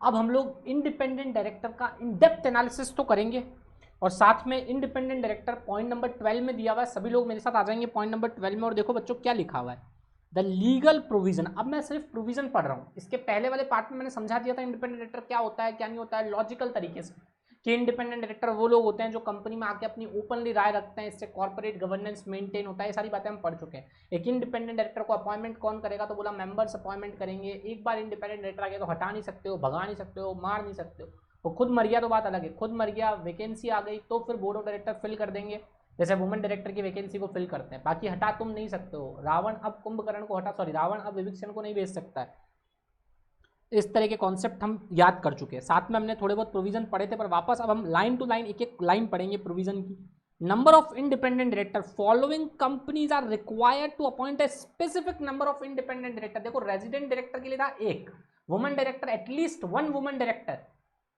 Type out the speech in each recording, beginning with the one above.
अब हम लोग इंडिपेंडेंट डायरेक्टर का इन डेप्थ एनालिसिस तो करेंगे, और साथ में इंडिपेंडेंट डायरेक्टर पॉइंट नंबर 12 में दिया हुआ है। सभी लोग मेरे साथ आ जाएंगे पॉइंट नंबर 12 में, और देखो बच्चों क्या लिखा हुआ है, द लीगल प्रोविजन। अब मैं सिर्फ प्रोविजन पढ़ रहा हूँ, इसके पहले वाले पार्ट में मैंने समझा दिया था इंडिपेंडेंट डायरेक्टर क्या होता है क्या नहीं होता है लॉजिकल तरीके से, कि इंडिपेंडेंट डायरेक्टर वो लोग होते हैं जो कंपनी में आके अपनी ओपनली राय रखते हैं, इससे कॉर्पोरेट गवर्नेंस मेंटेन होता है। ये सारी बातें हम पढ़ चुके हैं। एक इंडिपेंडेंट डायरेक्टर को अपॉइंटमेंट कौन करेगा, तो बोला मेंबर्स अपॉइंटमेंट करेंगे। एक बार इंडिपेंडेंट डायरेक्टर आ गया तो हटा नहीं सकते हो, भगा नहीं सकते हो, मार नहीं सकते हो। वो खुद मर गया तो बात अलग है, खुद मर गया, वैकेंसी आ गई तो फिर बोर्ड ऑफ डायरेक्टर फिल कर देंगे, जैसे वुमेन डायरेक्टर की वैकेंसी को फिल करते हैं। बाकी हटा तुम नहीं सकते हो। रावण अब कुंभकर्ण को हटा, सॉरी रावण अब विभीषण को नहीं भेज सकता है। इस तरह के कॉन्सेप्ट हम याद कर चुके हैं। साथ में हमने थोड़े बहुत प्रोविजन पढ़े थे, पर वापस अब हम लाइन टू लाइन एक एक लाइन पढ़ेंगे प्रोविजन की। Number of independent director, following companies are required to appoint a specific number of independent director. देखो रेजिडेंट डायरेक्टर के लिए था एक, women director at least one women director,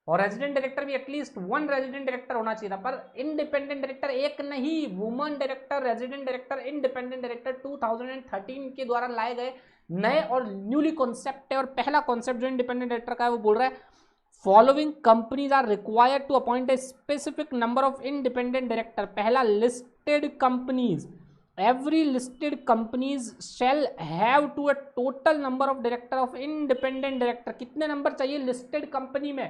और रेजिडेंट डायरेक्टर भी एटलीस्ट वन रेजिडेंट डायरेक्टर होना चाहिए था। पर इंडिपेंडेंट डायरेक्टर एक नहीं, woman director, resident director, independent director 2013 के द्वारा लाए गए नए और न्यूली कॉन्सेप्ट है। और पहला कॉन्सेप्ट जो इंडिपेंडेंट डायरेक्टर का है वो बोल रहा है following companies are required to appoint a specific number of independent director. पहला listed companies, every listed companies shall have to a total number of director of independent director। कितने number चाहिए listed company में,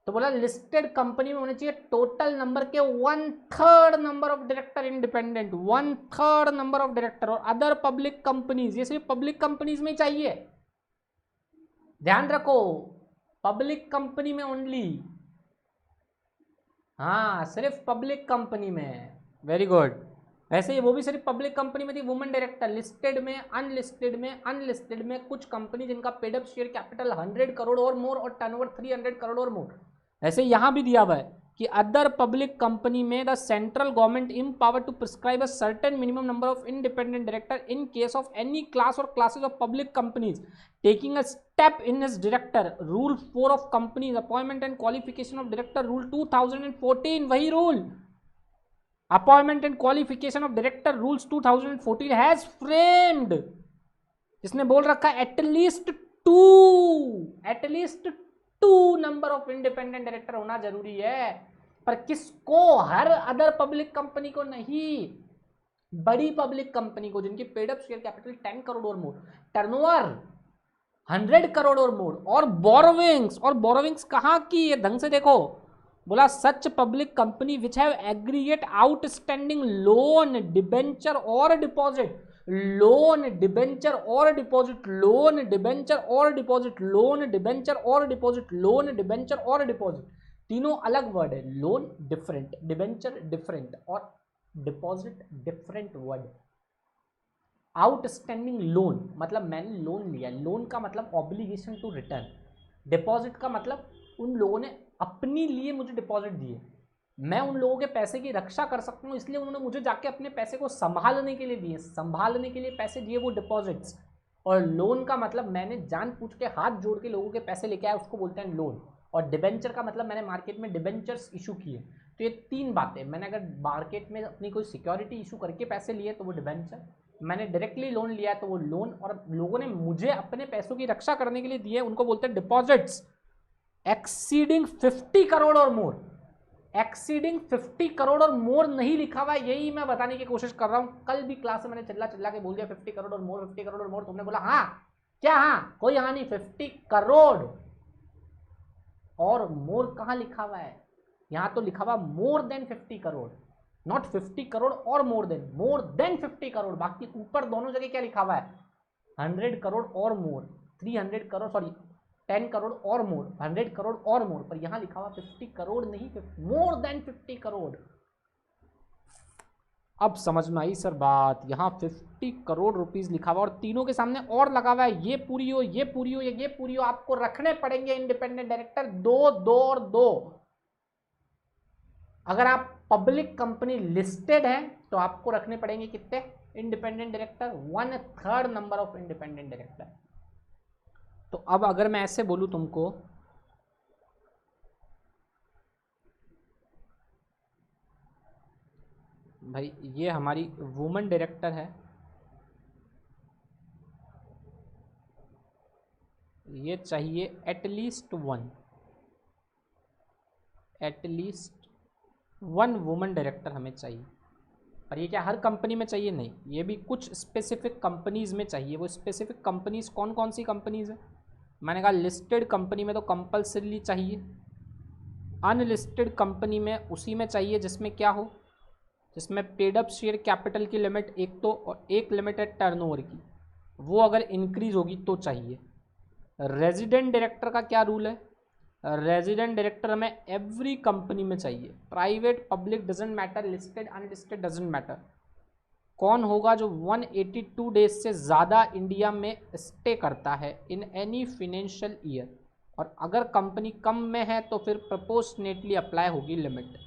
तो बोला listed company में होने चाहिए total number के 1/3 number of director independent, 1/3 number of director. और अदर पब्लिक कंपनीज, ये सिर्फ पब्लिक कंपनीज में ही चाहिए, ध्यान रखो, पब्लिक कंपनी में ओनली, हाँ सिर्फ पब्लिक कंपनी में। Very good. वैसे ही वो भी सिर्फ पब्लिक कंपनी में थी वुमेन डायरेक्टर। लिस्टेड में, अनलिस्टेड में कुछ कंपनी जिनका paid up share capital 100 crore और मोर और टर्नओवर 300 करोड़ और मोर। ऐसे यहां भी दिया हुआ है कि अदर पब्लिक कंपनी में the central government empower to prescribe a certain minimum number of independent director in case of any class और classes of public companies taking a step in his director. Rule 4 of companies appointment and qualification of director, rule 2014, वही rule appointment and qualification of director rules 2014 has framed, इसने बोल रखा है at least two number of independent director होना जरूरी है। पर किसको, हर अदर पब्लिक कंपनी को नहीं, बड़ी पब्लिक कंपनी को जिनकी paid up share capital 10 crore और मोर, टर्नओवर 100 करोड़ और मोर, और बोरोविंग्स कहां की है, ढंग से देखो, बोला such public company which have aggregate outstanding loan debenture और डिपॉजिट, लोन डिबेंचर और डिपॉजिट, लोन डिबेंचर और डिपॉजिट, लोन डिबेंचर और डिपॉजिट, लोन डिबेंचर और डिपॉजिट, तीनों अलग वर्ड है। लोन डिफरेंट, डिबेंचर डिफरेंट, और deposit different word. Outstanding loan मतलब मैंने लोन लिया, लोन का मतलब ऑब्लिगेशन टू रिटर्न, डिपॉजिट का मतलब उन लोगों ने अपने लिए मुझे डिपॉजिट दिए, मैं उन लोगों के पैसे की रक्षा कर सकता हूँ, इसलिए उन्होंने मुझे जाके अपने पैसे को संभालने के लिए दिए, संभालने के लिए पैसे दिए, वो डिपॉजिट्स। और लोन का मतलब मैंने जानबूझ के हाथ जोड़ के लोगों के पैसे लेके आया, उसको बोलते हैं लोन। और डिबेंचर का मतलब मैंने मार्केट में डिबेंचर्स इशू किए। तो ये तीन बातें, मैंने अगर मार्केट में अपनी कोई सिक्योरिटी इशू करके पैसे लिए तो वो डिबेंचर, मैंने डायरेक्टली लोन लिया तो वो लोन, और लोगों ने मुझे अपने पैसों की रक्षा करने के लिए दिए उनको बोलते हैं डिपॉजिट्स। एक्सीडिंग 50 करोड़ और मोर, एक्सीडिंग 50 करोड़ और मोर नहीं लिखा हुआ, यही मैं बताने की कोशिश कर रहा हूं। कल भी क्लास में मैंने चिल्ला चिल्ला के बोल दिया 50 करोड़ और मोर, 50 करोड़ और मोर, तुमने बोला हाँ क्या, हाँ कोई हाँ नहीं, 50 करोड़ और मोर कहां लिखा हुआ है, यहां तो लिखा हुआ more than 50 crore, not 50 crore और मोर देन 50 करोड़। बाकी ऊपर दोनों जगह क्या लिखा हुआ है, 100 करोड़ और मोर, 300 करोड़, सॉरी 10 करोड़ और मोर, 100 करोड़ और मोर, पर यहां लिखा हुआ 50 करोड़ नहीं, मोर देन 50 करोड़। अब समझ में आई सर बात, यहाँ 50 करोड़ रुपीज लिखा हुआ और तीनों के सामने और लगा हुआ है, ये पूरी हो, ये पूरी हो, ये पूरी हो, आपको रखने पड़ेंगे इंडिपेंडेंट डायरेक्टर दो दो और दो। अगर आप पब्लिक कंपनी लिस्टेड है तो आपको रखने पड़ेंगे कितने independent director, 1/3 number of independent director. तो अब अगर मैं ऐसे बोलूं तुमको, भाई ये हमारी वुमेन डायरेक्टर है, ये चाहिए एटलीस्ट वन वुमन डायरेक्टर हमें चाहिए। पर ये क्या हर कंपनी में चाहिए? नहीं, ये भी कुछ स्पेसिफिक कंपनीज में चाहिए। वो स्पेसिफिक कंपनीज कौन कौन सी कंपनीज है? मैंने कहा लिस्टेड कंपनी में तो कंपल्सरीली चाहिए, अनलिस्टेड कंपनी में उसी में चाहिए जिसमें क्या हो, जिसमें पेड अप शेयर कैपिटल की लिमिट एक तो और एक लिमिट है टर्नओवर की, वो अगर इंक्रीज होगी तो चाहिए। रेजिडेंट डायरेक्टर का क्या रूल है? रेजिडेंट डायरेक्टर हमें एवरी कंपनी में चाहिए, private public doesn't matter, listed unlisted doesn't matter. कौन होगा जो 182 डेज से ज़्यादा इंडिया में स्टे करता है इन एनी फिनेंशियल ईयर, और अगर कंपनी कम में है तो फिर प्रोपोर्शनेटली अप्लाई होगी लिमिट।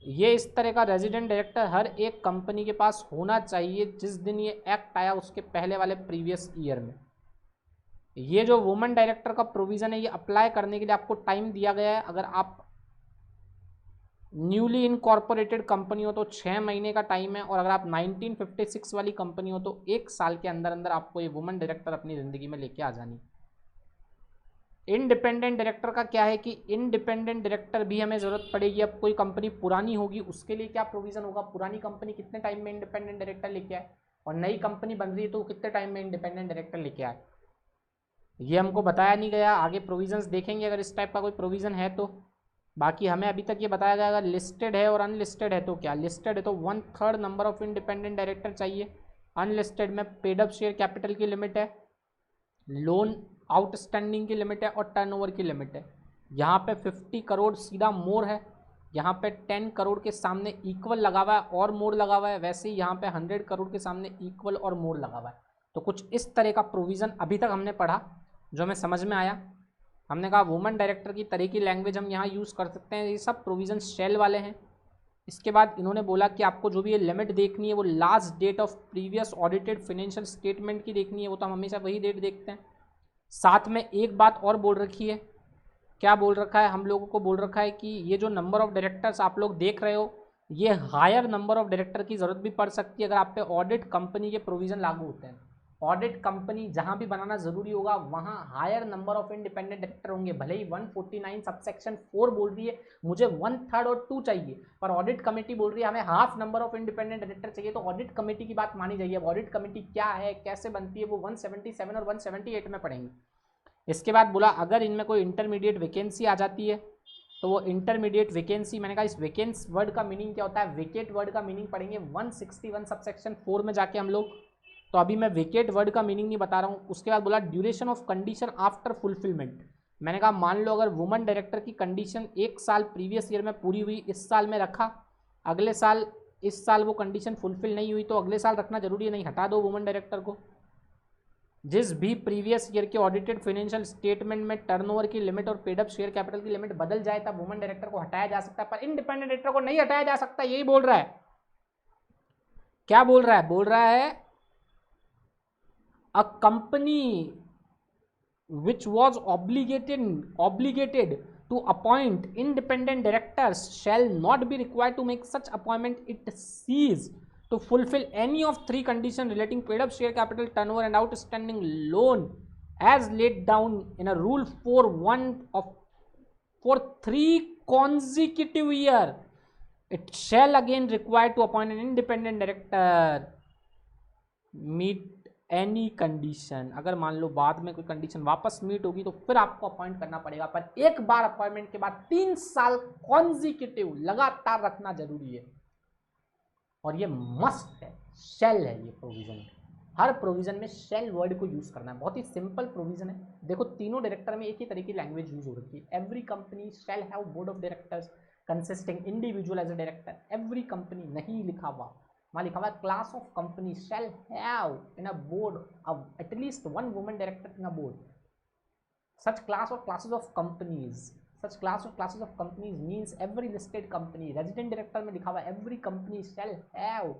ये इस तरह का रेजिडेंट डायरेक्टर हर एक कंपनी के पास होना चाहिए जिस दिन ये एक्ट आया उसके पहले वाले प्रीवियस ईयर में। ये जो वुमेन डायरेक्टर का प्रोविज़न है ये अप्लाई करने के लिए आपको टाइम दिया गया है। अगर आप न्यूली इनकॉर्पोरेटेड कंपनी हो तो 6 महीने का टाइम है, और अगर आप 1956 वाली कंपनी हो तो 1 साल के अंदर अंदर आपको ये वुमेन डायरेक्टर अपनी ज़िंदगी में लेके आ जानी। इंडिपेंडेंट डायरेक्टर का क्या है कि इंडिपेंडेंट डायरेक्टर भी हमें ज़रूरत पड़ेगी। अब कोई कंपनी पुरानी होगी उसके लिए क्या प्रोविज़न होगा, पुरानी कंपनी कितने टाइम में इंडिपेंडेंट डायरेक्टर लेके आए, और नई कंपनी बन रही है तो कितने टाइम में इंडिपेंडेंट डायरेक्टर लेके आए, ये हमको बताया नहीं गया। आगे प्रोविजंस देखेंगे अगर इस टाइप का कोई प्रोविज़न है तो। बाकी हमें अभी तक ये बताया गया अगर लिस्टेड है और अनलिस्टेड है तो क्या। लिस्टेड है तो 1/3 नंबर ऑफ इंडिपेंडेंट डायरेक्टर चाहिए, अनलिस्टेड में पेड अप शेयर कैपिटल की लिमिट है, लोन आउटस्टैंडिंग की लिमिट है और टर्नओवर की लिमिट है। यहाँ पे 50 करोड़ सीधा मोर है, यहाँ पे 10 करोड़ के सामने इक्वल लगा हुआ है और मोर लगा हुआ है, वैसे ही यहाँ पे 100 करोड़ के सामने इक्वल और मोर लगा हुआ है। तो कुछ इस तरह का प्रोविज़न अभी तक हमने पढ़ा जो हमें समझ में आया। हमने कहा वुमेन डायरेक्टर की तरह की लैंग्वेज हम यहाँ यूज़ कर सकते हैं, ये सब प्रोविज़न शेल वाले हैं। इसके बाद इन्होंने बोला कि आपको जो भी ये लिमिट देखनी है वो last date of previous audited financial statement की देखनी है, वो तो हम हमेशा वही डेट देखते हैं। साथ में एक बात और बोल रखी है, क्या बोल रखा है, हम लोगों को बोल रखा है कि ये जो नंबर ऑफ डायरेक्टर्स आप लोग देख रहे हो ये हायर नंबर ऑफ डायरेक्टर की ज़रूरत भी पड़ सकती है अगर आप पे ऑडिट कंपनी के प्रोविज़न लागू होते हैं। ऑडिट कंपनी जहां भी बनाना जरूरी होगा वहां higher number of independent director होंगे। भले ही 149 सबसेक्शन 4 बोल रही है मुझे 1/3 और 2 चाहिए, पर ऑडिट कमेटी बोल रही है हमें half number of independent director चाहिए, तो ऑडिट कमेटी की बात मानी जाइए। अब ऑडिट कमेटी क्या है, कैसे बनती है, वो 177 और 178 में पढ़ेंगे। इसके बाद बोला अगर इनमें कोई इंटरमीडिएट वैकेंसी आ जाती है तो वो इंटरमीडिएट वैकेंसी, मैंने कहा इस वैकेंस वर्ड का मीनिंग क्या होता है, वेकेट वर्ड का मीनिंग पढ़ेंगे 161 सबसेक्शन 4 में जाके हम लोग, तो अभी मैं वेकेट वर्ड का मीनिंग नहीं बता रहा हूँ। उसके बाद बोला duration of condition after fulfilment. मैंने कहा मान लो अगर वुमेन डायरेक्टर की कंडीशन 1 साल प्रीवियस ईयर में पूरी हुई, इस साल में रखा, अगले साल इस साल वो कंडीशन फुलफिल नहीं हुई तो अगले साल रखना जरूरी है नहीं, हटा दो वुमेन डायरेक्टर को। जिस भी प्रीवियस ईयर के ऑडिटेड फाइनेंशियल स्टेटमेंट में टर्नओवर की लिमिट और पेड अप शेयर कैपिटल की लिमिट बदल जाए तब वुमेन डायरेक्टर को हटाया जा सकता है, पर इंडिपेंडेंट डायरेक्टर को नहीं हटाया जा सकता, यही बोल रहा है। क्या बोल रहा है? बोल रहा है a company which was obligated to appoint independent directors shall not be required to make such appointment it cease to fulfill any of 3 conditions relating paid up share capital, turnover and outstanding loan as laid down in a rule for 3 consecutive year. It shall again require to appoint an independent director meet any condition. अगर मान लो बाद में कोई condition वापस meet होगी तो फिर आपको अपॉइंट करना पड़ेगा, पर एक बार अपॉइंटमेंट के बाद 3 साल कॉन्जिक्यूटिव लगातार रखना जरूरी है, और ये मस्ट है, शेल है ये प्रोविजन। हर प्रोविजन में शेल वर्ड को यूज करना है, बहुत ही सिंपल प्रोविजन है। देखो तीनों डायरेक्टर में एक ही तरह की लैंग्वेज यूज हो रही है। Every company shall have board of directors consisting individual as a director. Every company नहीं लिखा हुआ, वहाँ लिखा हुआ है class of company shall have in a board at least 1 women director in a board. Such class और classes of companies means every listed company. Resident director में लिखा हुआ है every company shall have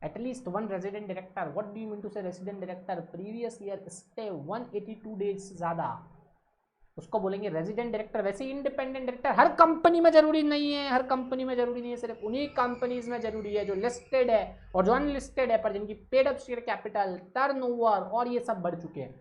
at least 1 resident director. What do you mean to से resident director? Previous year stay 182 days से ज्यादा, उसको बोलेंगे रेजिडेंट डायरेक्टर। वैसे इंडिपेंडेंट डायरेक्टर हर कंपनी में जरूरी नहीं है, हर कंपनी में जरूरी नहीं है, सिर्फ उन्हीं कंपनीज में जरूरी है जो लिस्टेड है और जो अनलिस्टेड है पर जिनकी paid up share capital, turnover और ये सब बढ़ चुके हैं।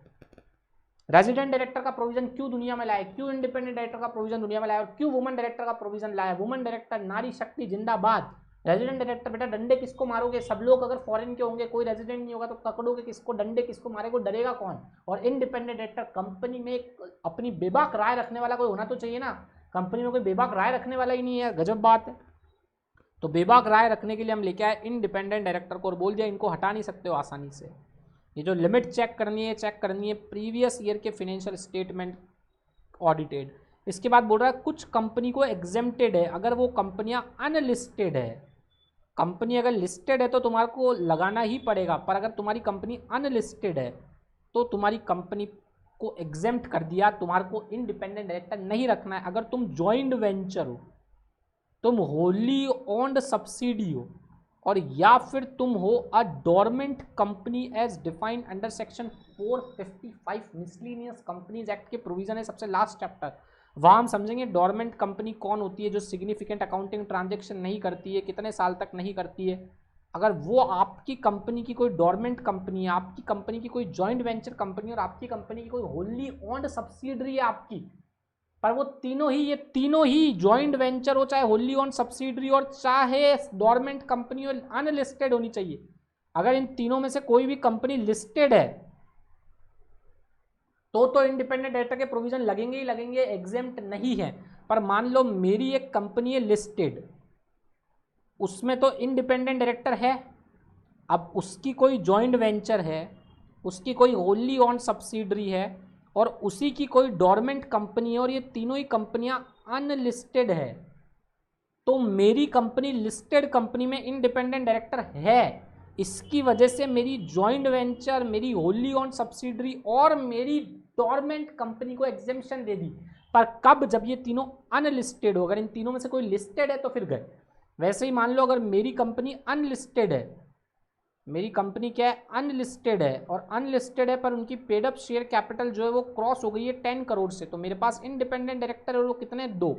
रेजिडेंट डायरेक्टर का प्रोविजन क्यों दुनिया में लाए, क्यों इंडिपेंडेंट डायरेक्टर का प्रोविजन दुनिया में लाया, और क्यों वुमन डायरेक्टर का प्रोविजन लाया। वुमन डायरेक्टर, नारी शक्ति जिंदाबाद। रेजिडेंट डायरेक्टर, बेटा डंडे किसको मारोगे, सब लोग अगर फॉरेन के होंगे, कोई रेजिडेंट नहीं होगा तो पकड़ोगे किसको, डंडे किसको मारेगा, डरेगा कौन। और इंडिपेंडेंट डायरेक्टर, कंपनी में अपनी बेबाक राय रखने वाला कोई होना तो चाहिए ना, कंपनी में कोई बेबाक राय रखने वाला ही नहीं है, गजब बात है। तो बेबाक राय रखने के लिए हम लेके आए इंडिपेंडेंट डायरेक्टर को और बोल दिया इनको हटा नहीं सकते हो आसानी से। ये जो लिमिट चेक करनी है प्रीवियस ईयर के फाइनेंशियल स्टेटमेंट ऑडिटेड। इसके बाद बोल रहा है कुछ कंपनी को एग्जेम्प्टेड है, अगर वो कंपनियां अनलिस्टेड है। कंपनी अगर लिस्टेड है तो तुम्हारे को लगाना ही पड़ेगा, पर अगर तुम्हारी कंपनी अनलिस्टेड है तो तुम्हारी कंपनी को एग्जेम्प्ट कर दिया, तुम्हारे को इंडिपेंडेंट डायरेक्टर नहीं रखना है। अगर तुम जॉइंट वेंचर हो, तुम होली ओन्ड सब्सिडी हो, और या फिर तुम हो a dormant company as defined under section 455 miscellaneous companies act के प्रोविजन है, सबसे लास्ट चैप्टर। वहाँ हम समझेंगे डोरमेंट कंपनी कौन होती है, जो सिग्निफिकेंट अकाउंटिंग ट्रांजेक्शन नहीं करती है, कितने साल तक नहीं करती है। अगर वो आपकी कंपनी की कोई डोरमेंट कंपनी है, आपकी कंपनी की कोई जॉइंट वेंचर कंपनी और आपकी कंपनी की कोई होली ओन्ड सब्सिडरी है आपकी, पर वो तीनों ही, ये तीनों ही जॉइंट वेंचर हो, चाहे होली ओन्ड सब्सिडरी और चाहे डोरमेंट कंपनी हो, अनलिस्टेड होनी चाहिए। अगर इन तीनों में से कोई भी कंपनी लिस्टेड है तो इंडिपेंडेंट डायरेक्टर के प्रोविजन लगेंगे ही लगेंगे, एग्जेम्प्ट नहीं है। पर मान लो मेरी एक कंपनी है लिस्टेड, उसमें तो इंडिपेंडेंट डायरेक्टर है, अब उसकी कोई जॉइंट वेंचर है, उसकी कोई होली ओन्ड सब्सिडरी है और उसी की कोई डोरमेंट कंपनी है, और ये तीनों ही कंपनियां अनलिस्टेड है, तो मेरी कंपनी लिस्टेड कंपनी में इंडिपेंडेंट डायरेक्टर है। इसकी वजह से मेरी जॉइंट वेंचर, मेरी होली ओन्ड सब्सिडरी और मेरी डोरमेंट कंपनी को एग्जेम्पशन दे दी। पर कब, जब ये तीनों अनलिस्टेड हो। अगर इन तीनों में से कोई लिस्टेड है तो फिर गए। वैसे ही मान लो अगर मेरी कंपनी अनलिस्टेड है, मेरी कंपनी क्या है, अनलिस्टेड है, और अनलिस्टेड है पर उनकी पेड अप शेयर कैपिटल जो है वो क्रॉस हो गई है 10 करोड़ से, तो मेरे पास इंडिपेंडेंट डायरेक्टर है वो कितने, 2।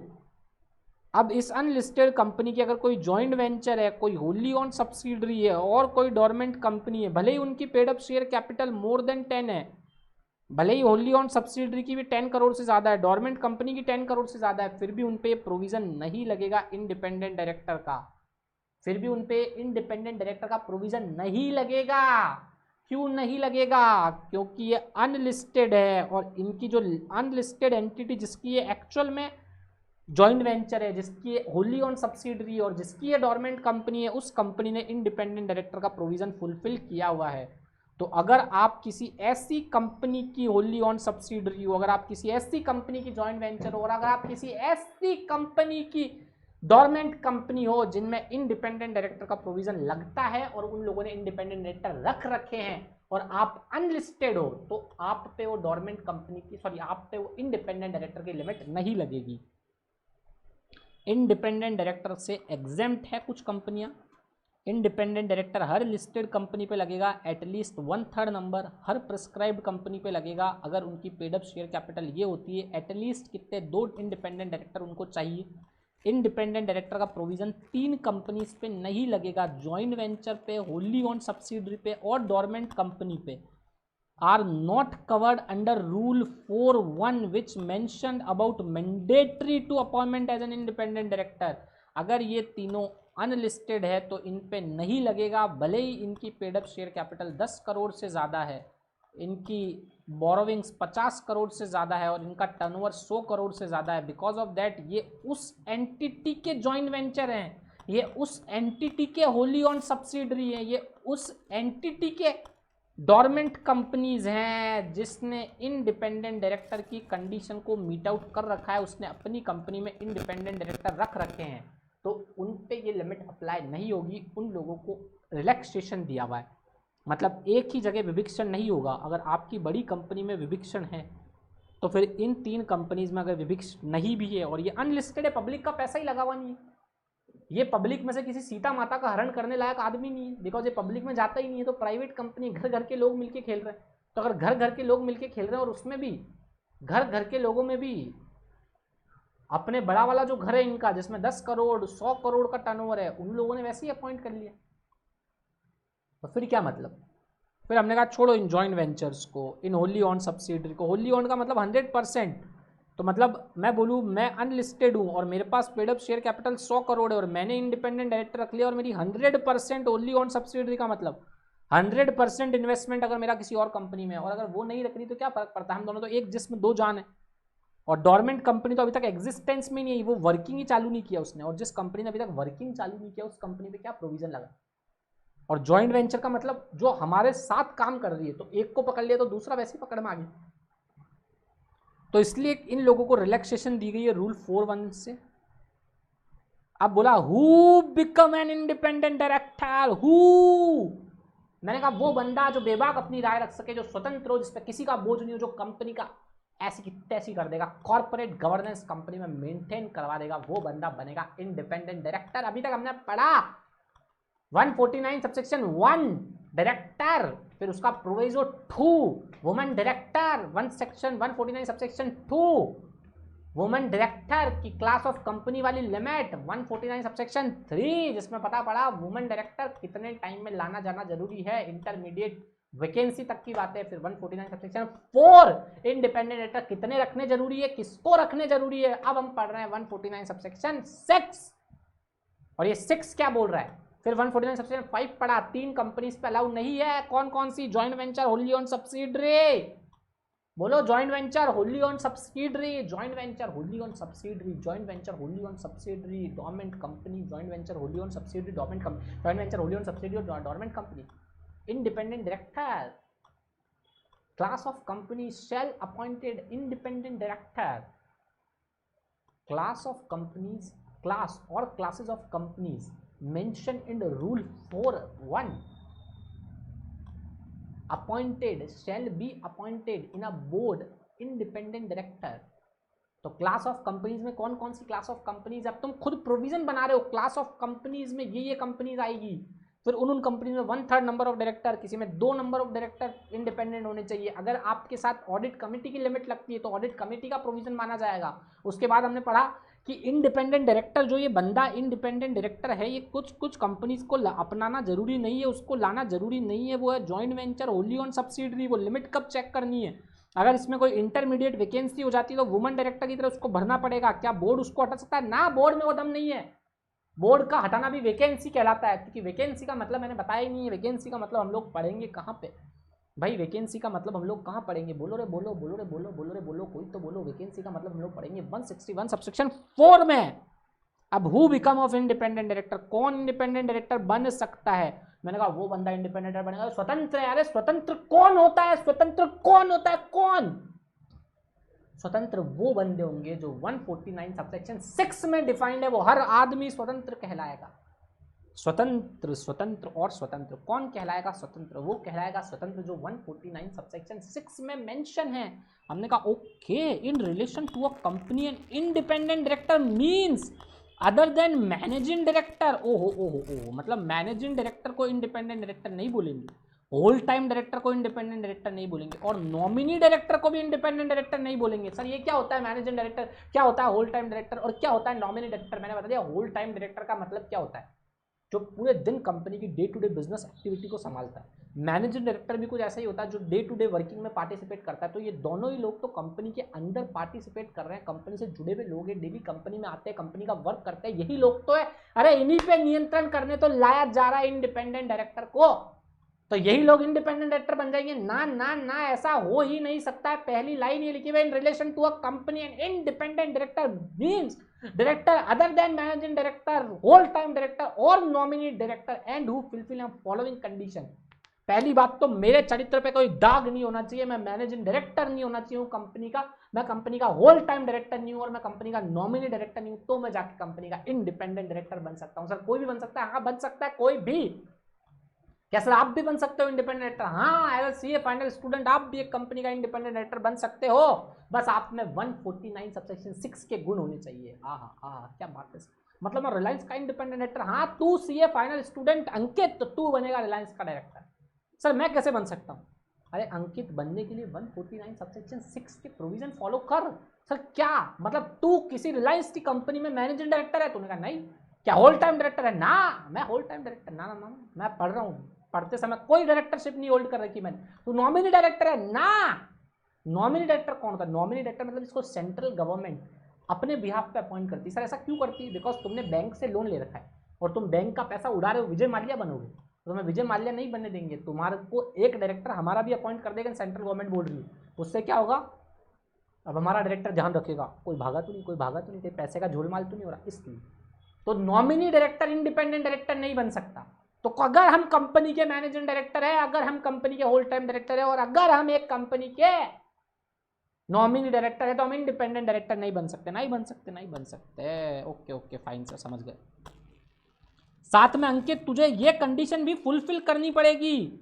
अब इस अनलिस्टेड कंपनी की अगर कोई जॉइंट वेंचर है, कोई होली ओन्ड सब्सिडरी है और कोई डोरमेंट कंपनी है, भले ही उनकी paid up share capital more than 10 है, भले ही होली ओन्ड सब्सिडरी की भी 10 करोड़ से ज़्यादा है, डोरमेंट कंपनी की 10 करोड़ से ज़्यादा है, फिर भी उन पे प्रोविज़न नहीं लगेगा इंडिपेंडेंट डायरेक्टर का, फिर भी उन पे इंडिपेंडेंट डायरेक्टर का प्रोविज़न नहीं लगेगा। क्यों नहीं लगेगा, क्योंकि ये अनलिस्टेड है, और इनकी जो अनलिस्टेड एंटिटी जिसकी ये एक्चुअल में जॉइंट वेंचर है, जिसकी होली ओन्ड सब्सिडरी और जिसकी ये डोरमेंट कंपनी है, उस कंपनी ने इंडिपेंडेंट डायरेक्टर का प्रोविज़न फुलफिल किया हुआ है। तो अगर आप किसी ऐसी कंपनी की होली ओन्ड सब्सिडरी हो, अगर आप किसी ऐसी कंपनी की जॉइंट वेंचर हो, और अगर आप किसी ऐसी कंपनी की डोरमेंट कंपनी हो जिनमें इंडिपेंडेंट डायरेक्टर का प्रोविजन लगता है और उन लोगों ने इंडिपेंडेंट डायरेक्टर रख रखे हैं, और आप अनलिस्टेड हो, तो आप पे वो डोरमेंट कंपनी की, सॉरी, आप पे वो इंडिपेंडेंट डायरेक्टर की लिमिट नहीं लगेगी। इंडिपेंडेंट डायरेक्टर से एग्जेम्प्ट है कुछ कंपनियां। इंडिपेंडेंट डायरेक्टर हर लिस्टेड कंपनी पे लगेगा, एटलीस्ट 1/3 नंबर हर प्रिस्क्राइब्ड कंपनी पे लगेगा, अगर उनकी पेड अप शेयर कैपिटल ये होती है, एटलीस्ट कितने, 2 इंडिपेंडेंट डायरेक्टर उनको चाहिए। इंडिपेंडेंट डायरेक्टर का प्रोविजन 3 कंपनीज पे नहीं लगेगा, जॉइंट वेंचर पे, होली ओन्ड सब्सिडरी पे और डोरमेंट कंपनी पे। Are not covered under rule 4(1) which mentioned about mandatory to appointment as an independent director. अगर ये तीनों अनलिस्टेड है तो इन पे नहीं लगेगा, भले ही इनकी paid up share capital 10 crore से ज़्यादा है, इनकी बोरोविंग्स 50 करोड़ से ज़्यादा है और इनका टर्नओवर 100 करोड़ से ज़्यादा है। बिकॉज ऑफ दैट ये उस एंटिटी के जॉइंट वेंचर हैं, ये उस एंटिटी के होली ओन्ड सब्सिडरी है, ये उस एंटिटी के डोरमेंट कंपनीज हैं जिसने इंडिपेंडेंट डायरेक्टर की कंडीशन को मीट आउट कर रखा है, उसने अपनी कंपनी में इंडिपेंडेंट डायरेक्टर रख रखे हैं, तो उन पे ये लिमिट अप्लाई नहीं होगी। उन लोगों को रिलैक्सेशन दिया हुआ है, मतलब एक ही जगह विभिक्षण नहीं होगा। अगर आपकी बड़ी कंपनी में विभिक्षण है तो फिर इन 3 कंपनीज में अगर विभिक्षण नहीं भी है और ये अनलिस्टेड है, पब्लिक का पैसा ही लगा हुआ नहीं है, ये पब्लिक में से किसी सीता माता का हरण करने लायक आदमी नहीं है, बिकॉज ये पब्लिक में जाता ही नहीं है, तो प्राइवेट कंपनी, घर घर के लोग मिलके खेल रहे हैं। तो अगर घर घर के लोग मिलके खेल रहे हैं और उसमें भी घर घर के लोगों में भी अपने बड़ा वाला जो घर है इनका, जिसमें 10 करोड़ 100 करोड़ का टर्नओवर है, उन लोगों ने वैसे ही अपॉइंट कर लिया, तो फिर क्या मतलब। फिर हमने कहा छोड़ो इन जॉइंट वेंचर्स को, इन होली ऑन सब्सिडरी को। होली ऑन का मतलब 100%, तो मतलब मैं बोलूँ मैं अनलिस्टेड हूँ और मेरे पास paid up share capital 100 crore है और मैंने इंडिपेंडेंट डायरेक्टर रख लिया और मेरी 100% होली ऑन सब्सिडरी का मतलब 100% इन्वेस्टमेंट अगर मेरा किसी और कंपनी में है, और अगर वो नहीं रख रही तो क्या फर्क पड़ता है, हम दोनों तो एक जिस्म दो जान है। और डोरमेंट कंपनी तो अभी तक एग्जिस्टेंस में नहीं है, वो वर्किंग ही चालू नहीं किया उसने, और जिस कंपनी ने अभी तक वर्किंग चालू नहीं किया उस कंपनी पे क्या प्रोविजन लगा। और जॉइंट वेंचर का मतलब जो हमारे साथ काम कर रही है, तो एक को पकड़ लिया तो दूसरा वैसे ही पकड़ में आ गया। तो इसलिए इन लोगों को रिलैक्सेशन दी गई है रूल 4(1) से। अब बोला who become an independent director, who, मैंने कहा वो बंदा जो बेबाक अपनी राय रख सके, जो स्वतंत्र हो, जिसपे किसी का बोझ नहीं हो, जो कंपनी का ऐसी की तैसी कर देगा, कॉर्पोरेट गवर्नेंस कंपनी में मेंटेन करवा देगा, वो बंदा बनेगा इंडिपेंडेंट डायरेक्टर। अभी तक हमने पढ़ा 149 सबसेक्शन 1 डायरेक्टर, फिर उसका proviso 2 women director, 1 section 149 subsection 2 women director की क्लास ऑफ कंपनी वाली लिमिट 149 सबसेक्शन 3, जिसमें पता पड़ा वुमेन डायरेक्टर कितने टाइम में लाना जाना जरूरी है, इंटरमीडिएट वैकेंसी तक की बात है। फिर 149 सबसेक्शन 4 इंडिपेंडेंट डायरेक्टर कितने रखने जरूरी है, किसको रखने जरूरी है। अब हम पढ़ रहे हैं 149 सबसेक्शन 6, और ये 6 क्या बोल रहा है। फिर 149 सबसेक्शन 5 पढ़ा, 3 कंपनीज पे अलाउ नहीं है, कौन कौन सी, joint venture, wholly owned subsidiary, बोलो joint venture, wholly owned subsidiary, joint venture, wholly owned subsidiary, joint venture, wholly owned subsidiary, dormant company, joint venture, wholly owned subsidiary, dormant company, joint venture, wholly owned subsidiary और dormant company. Independent director, class of company shall appointed independent director, class of companies, class और classes of companies mention in rule 4(1) appointed shall be appointed in a board independent director. तो class of companies में कौन कौन सी class of companies, अब तुम खुद provision बना रहे हो, क्लास ऑफ कंपनीज में ये कंपनीज आएगी, फिर उन कंपनीज में 1/3 नंबर ऑफ डायरेक्टर, किसी में 2 नंबर ऑफ डायरेक्टर इंडिपेंडेंट होने चाहिए। अगर आपके साथ ऑडिट कमेटी की लिमिट लगती है तो ऑडिट कमेटी का प्रोविजन माना जाएगा। उसके बाद हमने पढ़ा कि इंडिपेंडेंट डायरेक्टर, जो ये बंदा इंडिपेंडेंट डायरेक्टर है, ये कुछ कंपनीज को अपनाना जरूरी नहीं है, उसको लाना जरूरी नहीं है, वो है joint venture, wholly owned subsidiary. वो लिमिट कब चेक करनी है, अगर इसमें कोई इंटरमीडिएट वैकेंसी हो जाती है तो वुमन डायरेक्टर की तरह उसको भरना पड़ेगा। क्या बोर्ड उसको हटा सकता है? ना, बोर्ड में वो दम नहीं है। बोर्ड का हटाना भी वैकेंसी कहलाता है, क्योंकि वैकेंसी का मतलब मैंने बताया ही नहीं है। वैकेंसी का मतलब हम लोग पढ़ेंगे कहाँ पे भाई, वैकेंसी का मतलब हम लोग कहाँ पढ़ेंगे, बोलो रे बोलो, बोलो रे बोलो, बोलो रे बोलो, कोई तो बोलो। वैकेंसी का मतलब हम लोग पढ़ेंगे 161 सबसेक्शन 4 में। अब who become of independent director, कौन इंडिपेंडेंट डायरेक्टर बन सकता है। मैंने कहा वो बंदा इंडिपेंडेंट डायरेक्टर बनेगा स्वतंत्र है। अरे स्वतंत्र कौन होता है, स्वतंत्र कौन होता है, कौन स्वतंत्र? वो बंदे होंगे जो 149 सबसेक्शन 6 में डिफाइंड है, वो हर आदमी स्वतंत्र कहलाएगा। स्वतंत्र, स्वतंत्र और स्वतंत्र, कौन कहलाएगा स्वतंत्र? वो कहलाएगा स्वतंत्र जो 149 सबसेक्शन 6 में मेंशन है। हमने कहा okay, in relation to a company and independent director means other than managing director. ओहो ओहो ओहो, मतलब मैनेजिंग डायरेक्टर को इंडिपेंडेंट डायरेक्टर नहीं बोलेंगे, होल टाइम डायरेक्टर को इंडिपेंडेंट डायरेक्टर नहीं बोलेंगे, और नॉमिनी डायरेक्टर को भी इंडिपेंडेंट डायरेक्टर नहीं बोलेंगे। सर ये क्या होता है मैनेजिंग डायरेक्टर, क्या होता है होल टाइम डायरेक्टर, और क्या होता है नॉमिनी डायरेक्टर? मैंने बता दिया होल टाइम डायरेक्टर का मतलब क्या होता है, जो पूरे दिन कंपनी की day to day business activity को संभालता है। मैनेजिंग डायरेक्टर भी कुछ ऐसा ही होता है जो डे टू डे वर्किंग में पार्टिसिपेट करता है। तो ये दोनों ही लोग तो कंपनी के अंदर पार्टिसिपेट कर रहे हैं, कंपनी से जुड़े हुए लोग हैं, डेली कंपनी में आते हैं, कंपनी का वर्क करते हैं, यही लोग तो है। अरे इन्हीं पे नियंत्रण करने तो लाया जा रहा है इंडिपेंडेंट डायरेक्टर को, तो यही लोग इंडिपेंडेंट डायरेक्टर बन जाएंगे। ना ना ना, ऐसा हो ही नहीं सकता है। पहली लाइन ये लिखी हुई, in relation to a company and independent director means director other than managing director, whole time director और nominee director and who fulfil following condition. पहली बात तो मेरे चरित्र पे कोई दाग नहीं होना चाहिए, मैं मैनेजिंग डायरेक्टर नहीं होना चाहिए कंपनी का, मैं कंपनी का होल टाइम डायरेक्टर नहीं हूं, और मैं कंपनी का नॉमिनी डायरेक्टर नहीं हूं, तो मैं जाके कंपनी का इंडिपेंडेंट डायरेक्टर बन सकता हूं। सर कोई भी बन सकता है? हाँ बन सकता है, कोई भी। क्या सर आप भी बन सकते हो इंडिपेंडेंट डायरेक्टर? हाँ, एज सीए फाइनल स्टूडेंट आप भी एक कंपनी का इंडिपेंडेंट डायरेक्टर बन सकते हो, बस आप में 149 सबसेक्शन 6 के गुण होने चाहिए। क्या बात है। मतलब मैं रिलायंस का इंडिपेंडेंट डायरेक्टर, हाँ तू सीए फाइनल स्टूडेंट अंकित, तो तू बनेगा रिलायंस का डायरेक्टर। सर मैं कैसे बन सकता हूँ? अरे अंकित बनने के लिए 149 सबसेक्शन 6 के प्रोविजन फॉलो कर। सर क्या मतलब, तू किसी रिलायंस की कंपनी में मैनेजिंग डायरेक्टर है? तूने कहा नहीं। क्या होल टाइम डायरेक्टर है? ना, मैं होल टाइम डायरेक्टर ना ना ना, मैं पढ़ रहा हूँ पढ़ते समय कोई डायरेक्टरशिप नहीं होल्ड कर रखी मैंने। तू नॉमिनी डायरेक्टर है ना। नॉमिनी डायरेक्टर कौन होता है? नॉमिनी डायरेक्टर मतलब इसको सेंट्रल गवर्नमेंट अपने बिहाफ पे अपॉइंट करती है। सर ऐसा क्यों करती है? बिकॉज तुमने बैंक से लोन ले रखा है और तुम बैंक का पैसा उड़ा रहे हो, विजय माल्या बनोगे, तो तुम्हें विजय माल्या नहीं बनने देंगे। तुम्हारे को एक डायरेक्टर हमारा भी अपॉइंट कर देगा, सेंट्रल गवर्नमेंट बोल रही है। उससे क्या होगा? अब हमारा डायरेक्टर ध्यान रखेगा कोई भागा तो नहीं, कोई भागा तो नहीं, कोई पैसे का झोलमाल तो नहीं हो रहा, इसलिए। तो नॉमिनी डायरेक्टर इंडिपेंडेंट डायरेक्टर नहीं बन सकता। तो अगर हम कंपनी के मैनेजिंग डायरेक्टर है, अगर हम कंपनी के होल टाइम डायरेक्टर है और अगर हम एक कंपनी के नॉमिनी डायरेक्टर है तो हम इंडिपेंडेंट डायरेक्टर नहीं बन सकते, नहीं बन सकते, नहीं बन सकते। ओके ओके फाइन सर, समझ गए। साथ में अंकित तुझे ये कंडीशन भी फुलफिल करनी पड़ेगी,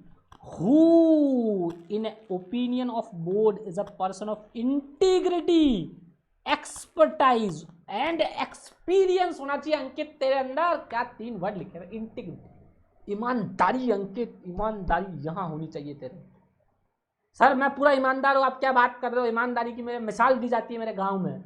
who in opinion of board is a person of integrity, expertise and experience होना चाहिए अंकित तेरे अंदर। क्या 3 वर्ड लिखे हुए? इंटीग्रिटी, ईमानदारी। अंकित ईमानदारी यहां होनी चाहिए तेरे। सर मैं पूरा ईमानदार हूं, आप क्या बात कर रहे हो? ईमानदारी की मेरे मिसाल दी जाती है मेरे गांव में।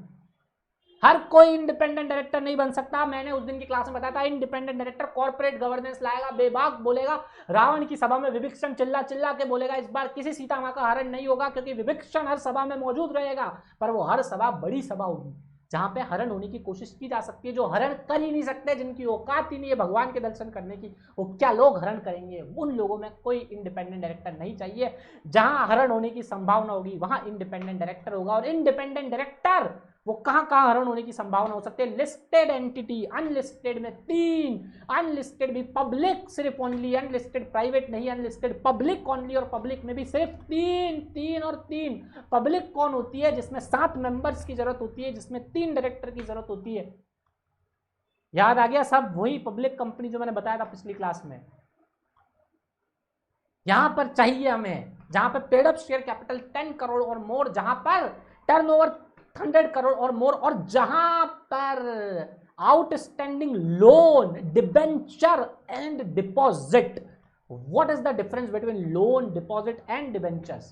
हर कोई इंडिपेंडेंट डायरेक्टर नहीं बन सकता। मैंने उस दिन की क्लास में बताया था, इंडिपेंडेंट डायरेक्टर कॉर्पोरेट गवर्नेंस लाएगा, बेबाक बोलेगा। रावण की सभा में विभीषण चिल्ला चिल्ला के बोलेगा इस बार किसी सीता मां का हरण नहीं होगा, क्योंकि विभीषण हर सभा में मौजूद रहेगा। पर वो हर सभा बड़ी सभा होगी जहां पे हरण होने की कोशिश की जा सकती है। जो हरण कर ही नहीं सकते, जिनकी औकात ही नहीं है भगवान के दर्शन करने की, वो क्या लोग हरण करेंगे? उन लोगों में कोई इंडिपेंडेंट डायरेक्टर नहीं चाहिए। जहां हरण होने की संभावना होगी वहां इंडिपेंडेंट डायरेक्टर होगा। और इंडिपेंडेंट डायरेक्टर वो कहां कहां हरण होने की संभावना हो सकती है? लिस्टेड एंटिटी, अनलिस्टेड में 3, अनलिस्टेड भी पब्लिक सिर्फ ओनली, अनलिस्टेड प्राइवेट नहीं, अनलिस्टेड पब्लिक ओनली, और पब्लिक में भी सिर्फ 3 और 3। पब्लिक कौन होती है? जिसमें 7 मेंबर्स की जरूरत होती है, जिसमें 3 डायरेक्टर की जरूरत होती है। याद आ गया सब? वही पब्लिक कंपनी जो मैंने बताया था पिछली क्लास में। यहां पर चाहिए हमें, जहां पर paid up share capital 10 crore और मोर, जहां पर टर्नओवर 100 करोड़ और मोर, और जहां पर outstanding loan, debenture and deposit. What is the difference between loan, deposit and debentures?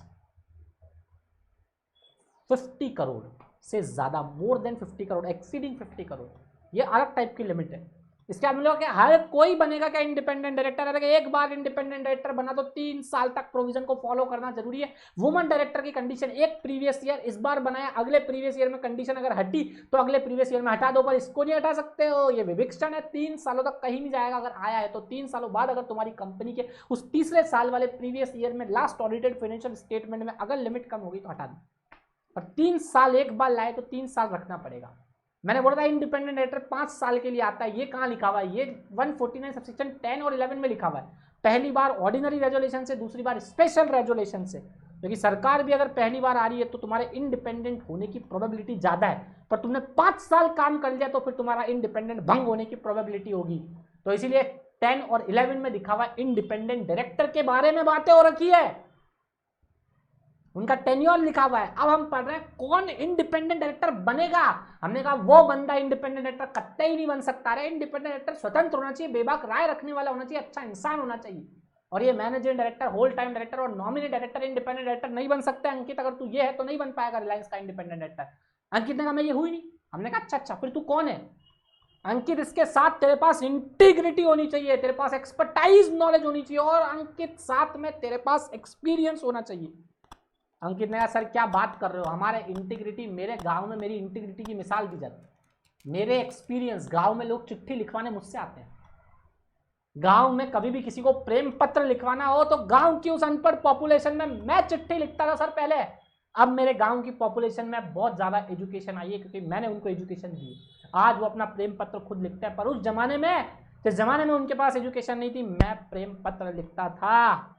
50 crore से ज्यादा, more than 50 crore, exceeding 50 crore, ये अलग टाइप की लिमिट है। इसके बाद मिलेगा कि हर कोई बनेगा क्या इंडिपेंडेंट डायरेक्टर? अगर एक बार इंडिपेंडेंट डायरेक्टर बना तो 3 साल तक प्रोविजन को फॉलो करना जरूरी है। वुमन डायरेक्टर की कंडीशन एक प्रीवियस ईयर, इस बार बनाया, अगले प्रीवियस ईयर में कंडीशन अगर हटी तो अगले प्रीवियस ईयर में हटा दो, पर इसको नहीं हटा सकते हो। ये विभीषण है, 3 सालों तक कहीं नहीं जाएगा। अगर आया है तो 3 सालों बाद अगर तुम्हारी कंपनी के उस तीसरे साल वाले प्रीवियस ईयर में लास्ट ऑडिटेड फाइनेंशियल स्टेटमेंट में अगर लिमिट कम होगी तो हटा दो। और 3 साल एक बार लाए तो 3 साल रखना पड़ेगा। मैंने बोला था इंडिपेंडेंट डायरेक्टर 5 साल के लिए आता है। ये कहाँ लिखा हुआ है? ये 149 सबसेक्शन 10 और 11 में लिखा हुआ है। पहली बार ऑर्डिनरी रेजोल्यूशन से, दूसरी बार स्पेशल रेजोल्यूशन से। क्योंकि सरकार भी अगर पहली बार आ रही है तो तुम्हारे इंडिपेंडेंट होने की प्रोबेबिलिटी ज्यादा है, पर तुमने 5 साल काम कर लिया तो फिर तुम्हारा इंडिपेंडेंट भंग होने की प्रोबेबिलिटी होगी। तो इसीलिए 10 और 11 में लिखा हुआ इंडिपेंडेंट डायरेक्टर के बारे में बातें हो रखी है, उनका टेन्योर लिखा हुआ है। अब हम पढ़ रहे हैं कौन इंडिपेंडेंट डायरेक्टर बनेगा। हमने कहा वो बंदा इंडिपेंडेंट डायरेक्टर कतई ही नहीं बन सकता है। इंडिपेंडेंट डायरेक्टर स्वतंत्र होना चाहिए, बेबाक राय रखने वाला होना चाहिए, अच्छा इंसान होना चाहिए। और ये managing director, whole time director और नॉमिनी डायरेक्टर इंडिपेंडेंट डायरेक्टर नहीं बन सकते। अंकित अगर तू ये है तो नहीं बन पाएगा रिलायंस का इंडिपेंडेंट डायरेक्टर। अंकित ने कहा मैं ये हुई नहीं। हमने कहा अच्छा अच्छा, फिर तू कौन है? अंकित इसके साथ तेरे पास इंटीग्रिटी होनी चाहिए, तेरे पास एक्सपर्टाइज नॉलेज होनी चाहिए, और अंकित साथ में तेरे पास एक्सपीरियंस होना चाहिए। अंकित ने कहा सर क्या बात कर रहे हो? हमारे इंटीग्रिटी, मेरे गांव में मेरी इंटीग्रिटी की मिसाल दी जाती है। मेरे एक्सपीरियंस, गांव में लोग चिट्ठी लिखवाने मुझसे आते हैं। गांव में कभी भी किसी को प्रेम पत्र लिखवाना हो तो गांव की उस अनपढ़ पॉपुलेशन में मैं चिट्ठी लिखता था सर पहले। अब मेरे गांव की पॉपुलेशन में बहुत ज्यादा एजुकेशन आई है, क्योंकि मैंने उनको एजुकेशन दी। आज वो अपना प्रेम पत्र खुद लिखते हैं, पर उस जमाने में, जिस जमाने में उनके पास एजुकेशन नहीं थी, मैं प्रेम पत्र लिखता था।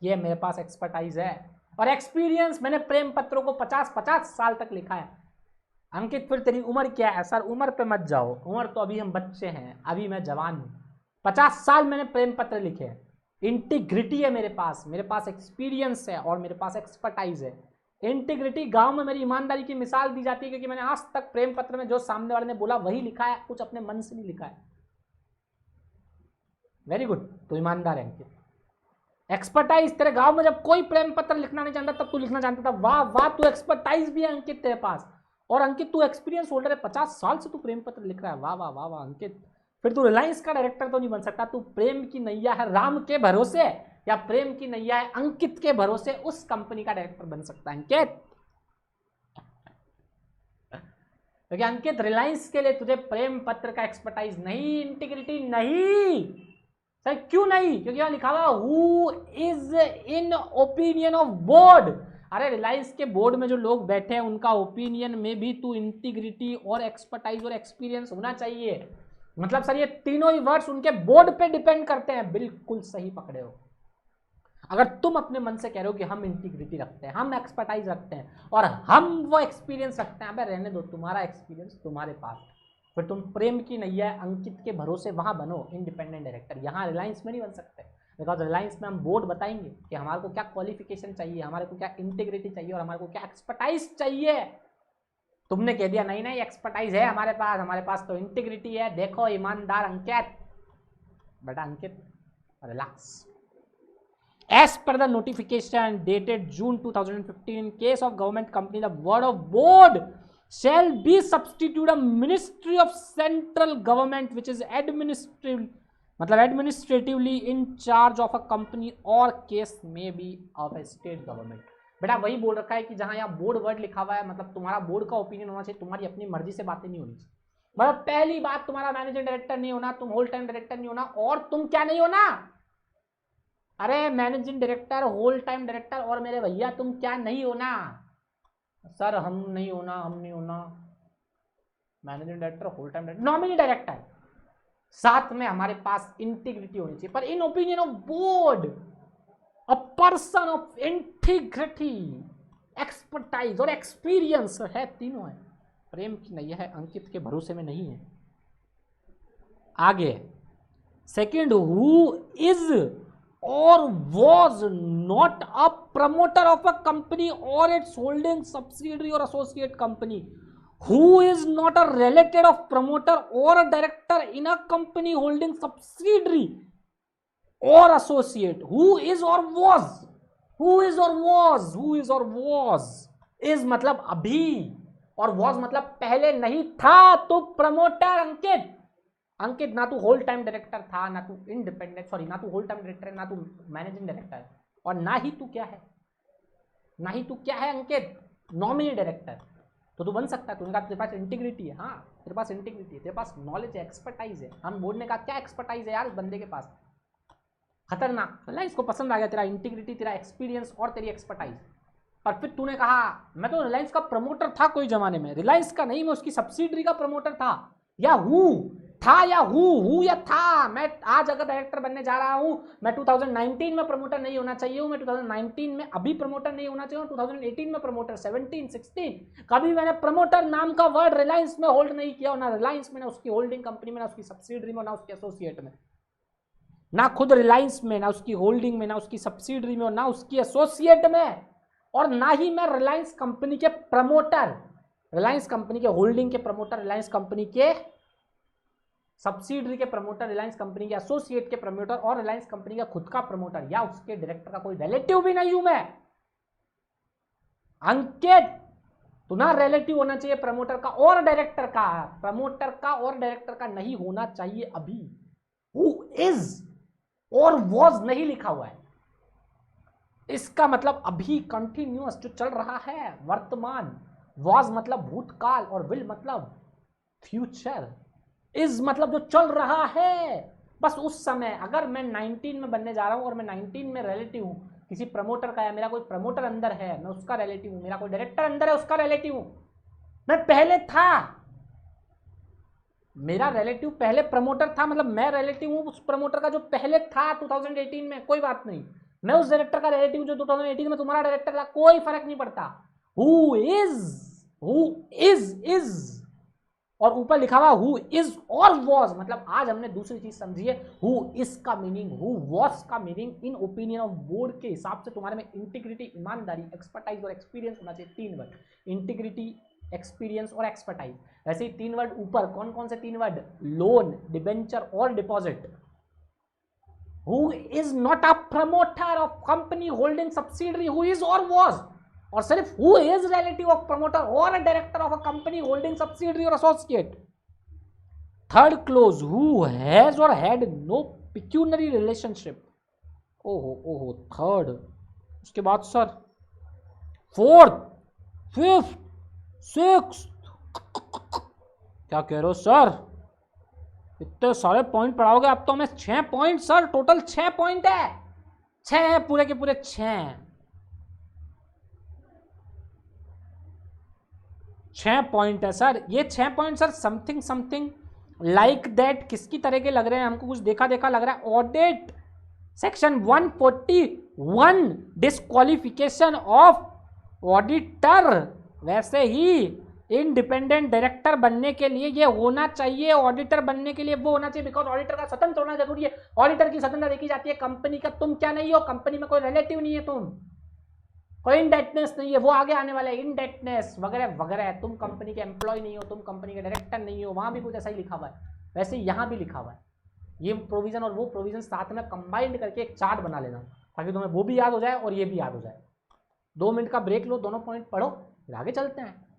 ये मेरे पास एक्सपर्टाइज है और एक्सपीरियंस। मैंने प्रेम पत्रों को 50-50 साल तक लिखा है। अंकित फिर तेरी उम्र क्या है? सर उम्र पे मत जाओ, उम्र तो अभी हम बच्चे हैं, अभी मैं जवान हूँ। 50 साल मैंने प्रेम पत्र लिखे हैं। इंटीग्रिटी है मेरे पास एक्सपीरियंस है और मेरे पास एक्सपर्टाइज है। इंटीग्रिटी, गांव में मेरी ईमानदारी की मिसाल दी जाती है, क्योंकि मैंने आज तक प्रेम पत्र में जो सामने वाले ने बोला वही लिखा है, कुछ अपने मन से नहीं लिखा है। वेरी गुड, तो ईमानदार है अंकित। एक्सपर्टाइज, तेरे गांव में जब कोई प्रेम पत्र लिखना नहीं जानता तब तू लिखना जानता था। वाह वाह, तू एक्सपर्टाइज भी है अंकित तेरे पास। और अंकित तू एक्सपीरियंस होल्डर है, 50 साल से तू प्रेम पत्र लिख रहा है। वाह वाह वाह वाह अंकित, फिर तू रिलायंस का डायरेक्टर तो नहीं बन सकता, तू प्रेम की नैया है राम के भरोसे या प्रेम की नैया है अंकित के भरोसे उस कंपनी का डायरेक्टर बन सकता है अंकित। क्योंकि अंकित रिलायंस के लिए तुझे प्रेम पत्र का एक्सपर्टाइज नहीं, इंटीग्रिटी नहीं। सर क्यों नहीं? क्योंकि वहां लिखा हुआ who is in opinion of board. अरे रिलायंस के बोर्ड में जो लोग बैठे हैं उनका ओपिनियन में भी तू इंटीग्रिटी और एक्सपर्टाइज और एक्सपीरियंस होना चाहिए। मतलब सर ये तीनों ही वर्ड्स उनके बोर्ड पे डिपेंड करते हैं। बिल्कुल सही पकड़े हो। अगर तुम अपने मन से कह रहे हो कि हम इंटीग्रिटी रखते हैं, हम एक्सपर्टाइज रखते हैं और हम वो एक्सपीरियंस रखते हैं, अबे रहने दो, तुम्हारा एक्सपीरियंस तुम्हारे पास, फिर तुम प्रेम की नैया अंकित के भरोसे वहां बनो इंडिपेंडेंट डायरेक्टर। यहाँ रिलायंस में नहीं बन सकते, बिकॉज रिलायंस में हम बोर्ड बताएंगे कि हमारे को क्या क्वालिफिकेशन चाहिए, हमारे को क्या इंटीग्रिटी चाहिए और हमारे को क्या एक्सपर्टाइज चाहिए। तुमने कह दिया नहीं नहीं एक्सपर्टाइज है हमारे पास तो इंटीग्रिटी है, देखो ईमानदार अंकित। बेटा अंकित relax. As per the notification dated June 2015, in case of government company, the word of board shall be substituted a ministry of central government which is administratively in charge of a company or case may be of a state government। बेटा वही बोल रखा है कि जहां यहाँ board word लिखा हुआ है, मतलब तुम्हारा बोर्ड का ओपिनियन होना चाहिए, तुम्हारी अपनी मर्जी से बातें नहीं होनी चाहिए। मतलब पहली बात, तुम्हारा मैनेजिंग डायरेक्टर नहीं होना, तुम होल टाइम डायरेक्टर नहीं होना, और तुम क्या नहीं होना? अरे managing director, whole time director और मेरे भैया तुम क्या नहीं होना? सर हम नहीं होना managing director, whole time director, nominee director, साथ में हमारे पास इंटीग्रिटी होनी चाहिए। पर in opinion of board a person of integrity, expertise और एक्सपीरियंस है, तीनों है। प्रेम की नहीं है, अंकित के भरोसे में नहीं है। आगे second, who is or was not a promoter of a company or its holding subsidiary or associate company, who is not a relative of promoter or a director in a company holding subsidiary or associate, who is or was is मतलब अभी और was मतलब पहले नहीं था। तो promoter अंकित ना तू होल टाइम डायरेक्टर था, ना तू ना तू होल टाइम डायरेक्टर है, ना तू मैनेजिंग डायरेक्टर है, और ना ही तू क्या है अंकित, नॉमिनी डायरेक्टर। तो तू बन सकता है। तूने कहा तेरे पास इंटीग्रिटी है, हाँ तेरे पास इंटीग्रिटी है, तेरे पास नॉलेज है, एक्सपर्टाइज है। हम बोर्ड ने कहा क्या एक्सपर्टाइज है यार इस बंदे के पास, खतरनाक। रिलायंस को पसंद आ गया तेरा इंटीग्रिटी, तेरा एक्सपीरियंस और तेरी एक्सपर्टाइज। पर फिर तूने कहा मैं तो रिलायंस का प्रमोटर था कोई जमाने में, रिलायंस का नहीं, मैं उसकी सब्सिडरी का प्रमोटर था, या हूँ या था। मैं आज अगर डायरेक्टर बनने जा रहा हूँ, मैं 2019 में प्रमोटर नहीं होना चाहिए हूँ, मैं 2019 में अभी प्रमोटर नहीं होना चाहिए हूँ, 2018 में प्रमोटर, 17, 16 कभी मैंने प्रमोटर नाम का वर्ड रिलायंस में होल्ड नहीं किया, ना रिलायंस में, ना उसकी होल्डिंग कंपनी में, ना उसकी सब्सिडरी में, ना उसके एसोसिएट में, ना खुद रिलायंस में, ना उसकी होल्डिंग में, ना उसकी सब्सिडरी में, ना उसकी एसोसिएट में, और ना ही मैं रिलायंस कंपनी के प्रमोटर, रिलायंस कंपनी के होल्डिंग के प्रमोटर, रिलायंस कंपनी के सब्सिडरी के प्रमोटर, रिलायंस कंपनी के एसोसिएट के प्रमोटर और रिलायंस कंपनी का खुद का प्रमोटर या उसके डायरेक्टर का कोई रिलेटिव भी नहीं हूं मैं अंकित। तो ना रिलेटिव होना चाहिए प्रमोटर का और डायरेक्टर का, प्रमोटर का और डायरेक्टर का नहीं होना चाहिए अभी। हु इज और वॉज नहीं लिखा हुआ है, इसका मतलब अभी कंटिन्यूअस जो चल रहा है, वर्तमान। वॉज मतलब भूतकाल और विल मतलब फ्यूचर। इज मतलब जो चल रहा है, बस उस समय। अगर मैं 19 में बनने जा रहा हूं और मैं 19 में रिलेटिव हूं किसी प्रमोटर का, या मेरा कोई प्रमोटर अंदर है मैं उसका रिलेटिव हूं, मेरा कोई डायरेक्टर अंदर है उसका रिलेटिव हूं, मैं पहले था, मेरा रिलेटिव पहले प्रमोटर था, मतलब मैं रिलेटिव हूं उस प्रमोटर का जो पहले था 2018 में, कोई बात नहीं। मैं उस डायरेक्टर का रिलेटिव जो 2018 में तुम्हारा डायरेक्टर था, कोई फर्क नहीं पड़ता। हु इज और ऊपर लिखा हुआ हु इज और वॉज, मतलब आज हमने दूसरी चीज समझी है। हु इज का मीनिंग, हु वॉज का meaning in opinion of board के हिसाब से तुम्हारे में इंटीग्रिटी, ईमानदारी, एक्सपर्टाइज और एक्सपीरियंस होना चाहिए। 3 वर्ड, इंटीग्रिटी, एक्सपीरियंस और एक्सपर्टाइज। ऐसे ही 3 वर्ड ऊपर, कौन कौन से 3 वर्ड? लोन, डिबेंचर और deposit. Who is not a promoter of company holding subsidiary, who is और वॉज, और सिर्फ who is relative of promoter और director of a company holding subsidiary और associate. Third clause who has और had no pecuniary relationship. ओहो third, उसके बाद sir fourth, fifth, six. क्या कह रहे हो सर, इतने सारे पॉइंट पढ़ाओगे? अब तो हमें 6 पॉइंट सर, टोटल 6 पॉइंट है, 6 है पूरे के पूरे 6 पॉइंट है सर। ये 6 point sir something something like that किसकी तरह के लग रहे हैं हमको? कुछ देखा देखा लग रहा है। Audit section 141 disqualification of auditor. वैसे ही इंडिपेंडेंट डायरेक्टर बनने के लिए ये होना चाहिए, ऑडिटर बनने के लिए वो होना चाहिए, बिकॉज ऑडिटर का स्वतंत्र होना जरूरी है। ऑडिटर की स्वतंत्रता देखी जाती है कंपनी का। तुम क्या नहीं हो, कंपनी में कोई रिलेटिव नहीं है, तुम कोई इंडेटनेस नहीं है, वो आगे आने वाला है, इंडेटनेस वगैरह वगैरह। तुम कंपनी के एम्प्लॉय नहीं हो, तुम कंपनी के डायरेक्टर नहीं हो। वहां भी कुछ ऐसा ही लिखा हुआ है, वैसे यहाँ भी लिखा हुआ है। ये प्रोविजन और वो प्रोविजन साथ में कंबाइंड करके एक चार्ट बना लेना, ताकि तुम्हें वो भी याद हो जाए और ये भी याद हो जाए। 2 मिनट का ब्रेक लो, दोनों पॉइंट पढ़ो, फिर आगे चलते हैं।